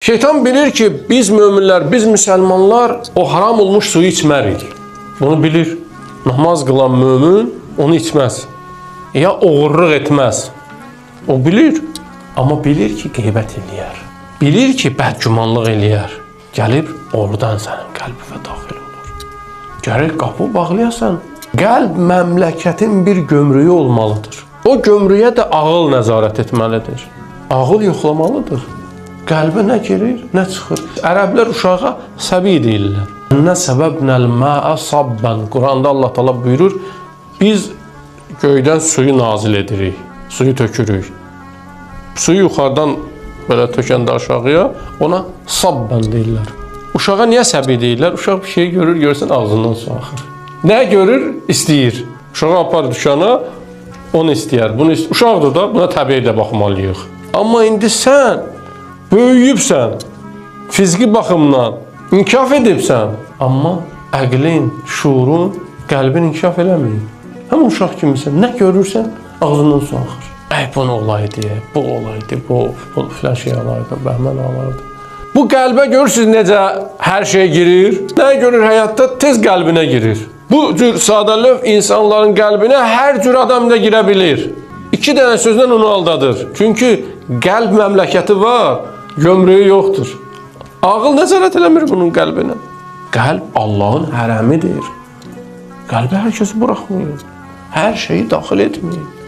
Şeytan bilir ki biz müminler, biz Müslümanlar o haram olmuş suyu içmərik. Bunu bilir. Namaz kılan mümin onu içmez. Ya oğurluq etmez. O bilir. Ama bilir ki qeybət eləyər. Bilir ki bədgümanlıq eləyər. Gəlib oradan sənin qəlbinə daxil olur. Gərək qapı bağlayasan. Qəlb məmləkətin bir gömrüyü olmalıdır. O gömrüyə də ağıl nəzarət etməlidir. Ağıl yoxlamalıdır. Qəlbə nə girir, nə çıxır. Ərəblər uşağa səbi deyirlər. Nə səbəbnəl məə sabban. Quranda Allah Taala buyurur, biz göydən suyu nazil edirik, suyu tökürük. Suyu yuxarıdan belə tökəndə aşağıya ona sabban deyirlər. Uşağa niyə səbi deyirlər? Uşaq bir şey görür, görsən ağzından su axır. Nə görür? İstəyir. Uşağı apar dükana, onu istəyər. Bunu uşaqdır da, buna təbii də baxmalıyıq. Amma indi sən böyüyübsən, fiziki baxımdan inkişaf edibsən, amma əqlin, şuurun, qəlbin inkişaf eləməyib. Həm uşaq kimisən, nə görürsən, ağzından su axır. Bu nə olaydı, bu olaydı, bu filan şey olaydı, bəhmən olaydı. Bu qəlbə görürsünüz necə hər şey girir. Nə görür həyatda? Tez qəlbinə girir. Bu cür sadəlöv insanların qəlbinə hər cür adam da girə bilir. 2 dənə sözlə onu aldadır. Çünki qəlb məmləkəti var, gömrüyü yoxdur. Ağıl nəzarət eləmir bunun qəlbinə. Qəlb Allahın hərəmidir. Qəlbə hər kəsi buraxmayın. Hər şeyi daxil etməyin.